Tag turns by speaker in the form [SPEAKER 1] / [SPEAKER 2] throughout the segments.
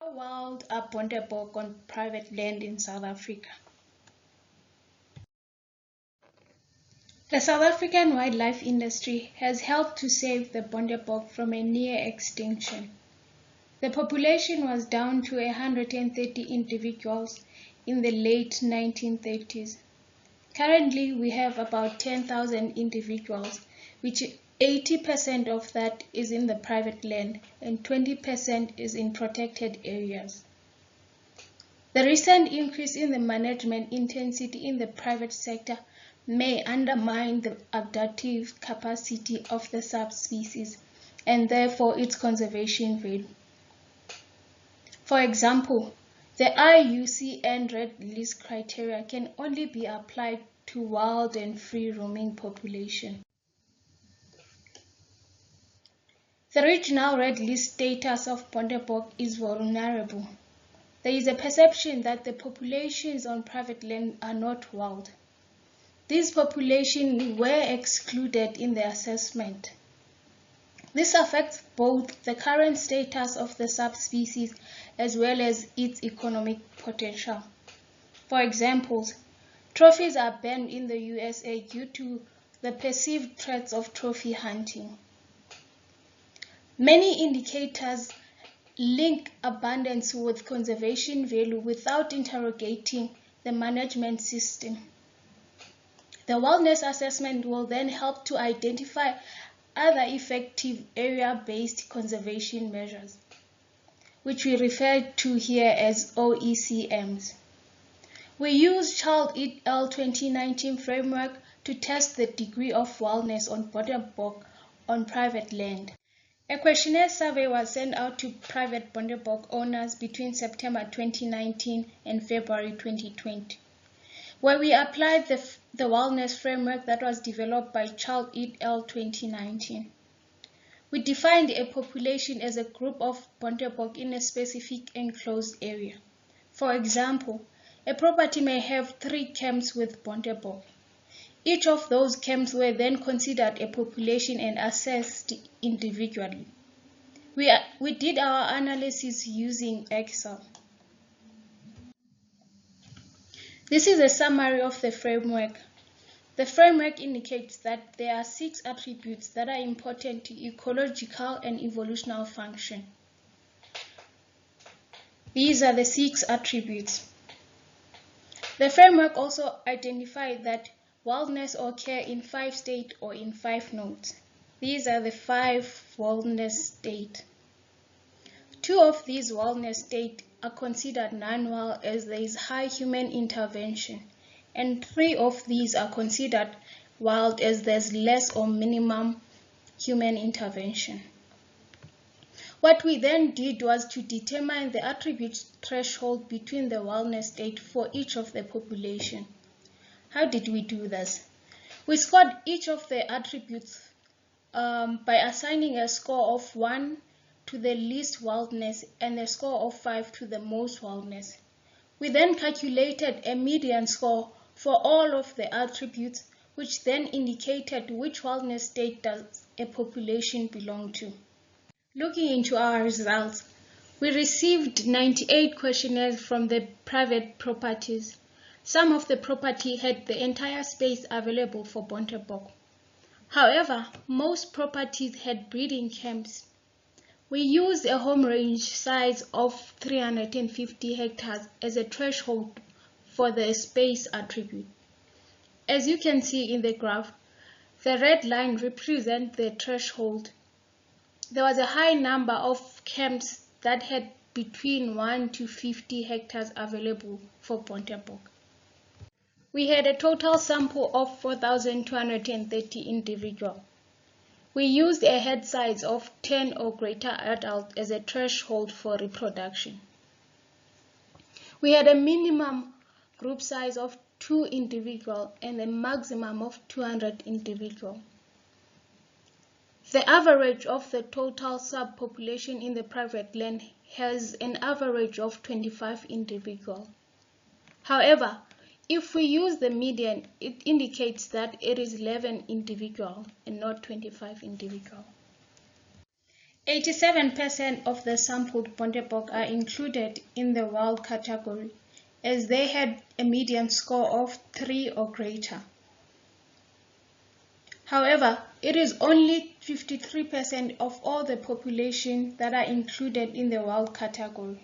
[SPEAKER 1] How wild are bontebok on private land in South Africa? The South African wildlife industry has helped to save the bontebok from a near extinction. The population was down to 130 individuals in the late 1930s. Currently, we have about 10,000 individuals, which 80% of that is in the private land and 20% is in protected areas. The recent increase in the management intensity in the private sector may undermine the adaptive capacity of the subspecies and therefore its conservation value. For example, the IUCN Red List criteria can only be applied to wild and free-roaming population. The regional Red List status of bontebok is vulnerable. There is a perception that the populations on private land are not wild. These populations were excluded in the assessment. This affects both the current status of the subspecies as well as its economic potential. For example, trophies are banned in the USA due to the perceived threats of trophy hunting. Many indicators link abundance with conservation value without interrogating the management system. The wildness assessment will then help to identify other effective area-based conservation measures, which we refer to here as OECMS. We use Child et al. 2019 framework to test the degree of wildness on bontebok on private land. A questionnaire survey was sent out to private bontebok owners between September 2019 and February 2020, where we applied the wildness framework that was developed by Child et al. 2019. We defined a population as a group of bontebok in a specific enclosed area. For example, a property may have 3 camps with bontebok. Each of those camps were then considered a population and assessed individually. We did our analysis using Excel. This is a summary of the framework. The framework indicates that there are 6 attributes that are important to ecological and evolutionary function. These are the 6 attributes. The framework also identified that wildness occurs in 5 states or in 5 nodes. These are the 5 wildness states. 2 of these wildness states are considered non-wild as there is high human intervention, and 3 of these are considered wild as there's less or minimum human intervention. What we then did was to determine the attribute threshold between the wildness state for each of the population. How did we do this? We scored each of the attributes by assigning a score of 1 to the least wildness and a score of 5 to the most wildness. We then calculated a median score for all of the attributes, which then indicated which wildness state does a population belong to. Looking into our results, we received 98 questionnaires from the private properties. Some of the property had the entire space available for bontebok. However, most properties had breeding camps. We used a home range size of 350 hectares as a threshold for the space attribute. As you can see in the graph, the red line represents the threshold. There was a high number of camps that had between 1 to 50 hectares available for bontebok. We had a total sample of 4,230 individuals. We used a head size of 10 or greater adult as a threshold for reproduction. We had a minimum group size of 2 individuals and a maximum of 200 individuals. The average of the total subpopulation in the private land has an average of 25 individuals. However, if we use the median, it indicates that it is 11 individuals and not 25 individuals. 87% of the sampled bontebok are included in the wild category, as they had a median score of 3 or greater. However, it is only 53% of all the population that are included in the wild category.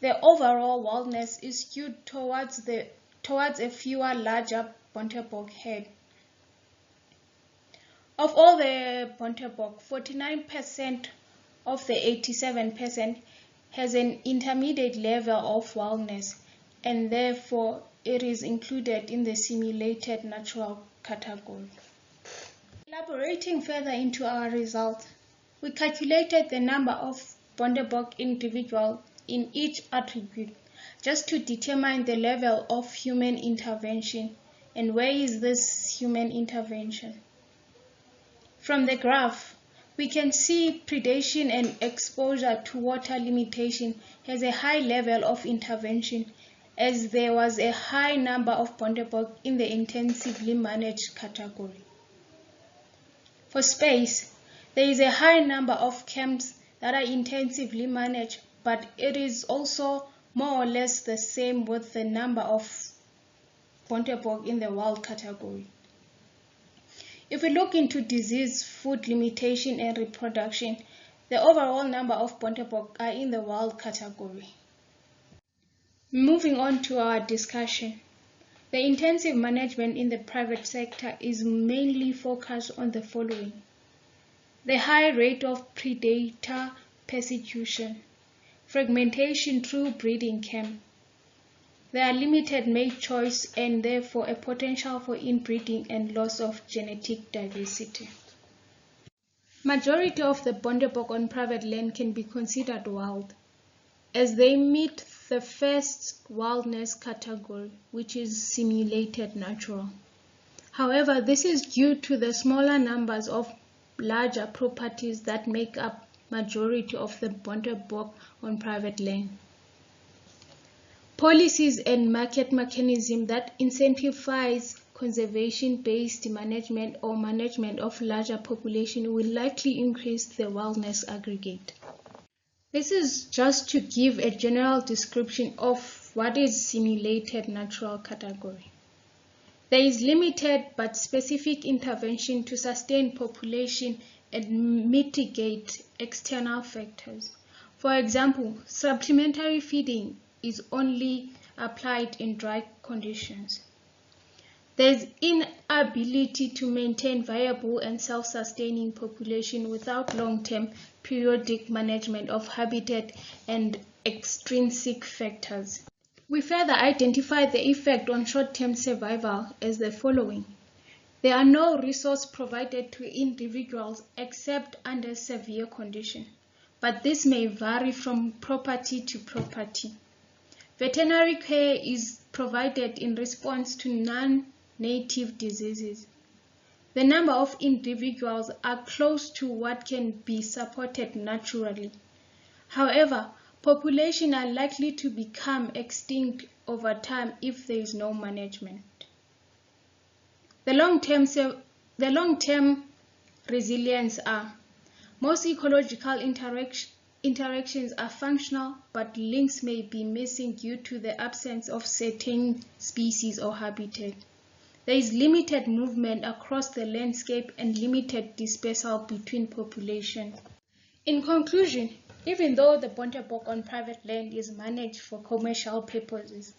[SPEAKER 1] The overall wildness is skewed towards a fewer larger bontebok herd. Of all the bontebok, 49% of the 87% has an intermediate level of wildness, and therefore it is included in the simulated natural category. Elaborating further into our results, we calculated the number of bontebok individuals in each attribute just to determine the level of human intervention and where is this human intervention. From the graph, we can see predation and exposure to water limitation has a high level of intervention, as there was a high number of bontebok in the intensively managed category. For space, there is a high number of camps that are intensively managed, but it is also more or less the same with the number of bontebok in the wild category. If we look into disease, food limitation, and reproduction, the overall number of bontebok are in the wild category. Moving on to our discussion. The intensive management in the private sector is mainly focused on the following: the high rate of predator persecution, fragmentation through breeding camp. There are limited mate choice and therefore a potential for inbreeding and loss of genetic diversity. Majority of the bontebok on private land can be considered wild, as they meet the first wildness category, which is simulated natural. However, this is due to the smaller numbers of larger properties that make up majority of the bontebok on private land. Policies and market mechanism that incentivize conservation-based management or management of larger population will likely increase the wildness aggregate. This is just to give a general description of what is simulated natural category. There is limited but specific intervention to sustain population and mitigate external factors. For example, supplementary feeding is only applied in dry conditions. There is inability to maintain viable and self-sustaining population without long-term periodic management of habitat and extrinsic factors. We further identify the effect on short-term survival as the following. There are no resources provided to individuals except under severe conditions, but this may vary from property to property. Veterinary care is provided in response to non-native diseases. The number of individuals are close to what can be supported naturally. However, populations are likely to become extinct over time if there is no management. The long-term resilience are: most ecological interactions are functional, but links may be missing due to the absence of certain species or habitat. There is limited movement across the landscape and limited dispersal between populations. In conclusion, even though the bontebok on private land is managed for commercial purposes,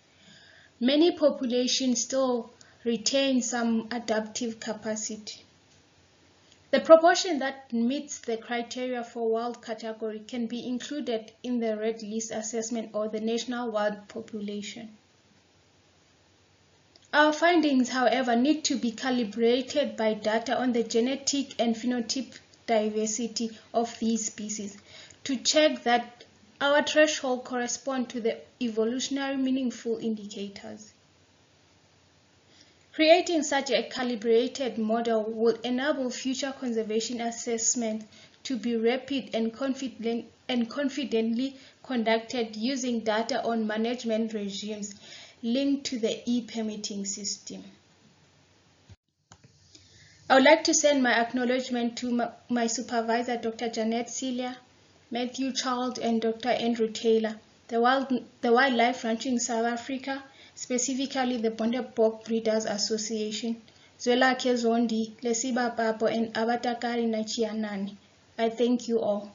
[SPEAKER 1] many populations still retain some adaptive capacity. The proportion that meets the criteria for wild category can be included in the Red List assessment or the national wild population. Our findings, however, need to be calibrated by data on the genetic and phenotypic diversity of these species to check that our threshold corresponds to the evolutionary meaningful indicators. Creating such a calibrated model will enable future conservation assessment to be rapid and confidently conducted using data on management regimes linked to the e-permitting system. I would like to send my acknowledgement to my supervisor, Dr. Janet Celia, Matthew Child, and Dr. Andrew Taylor, the Wildlife Ranching South Africa, specifically the Bontebok Breeders Association, Zwelakhe Zondi, Lesiba Papo, and Abatakari Nachianani. I thank you all.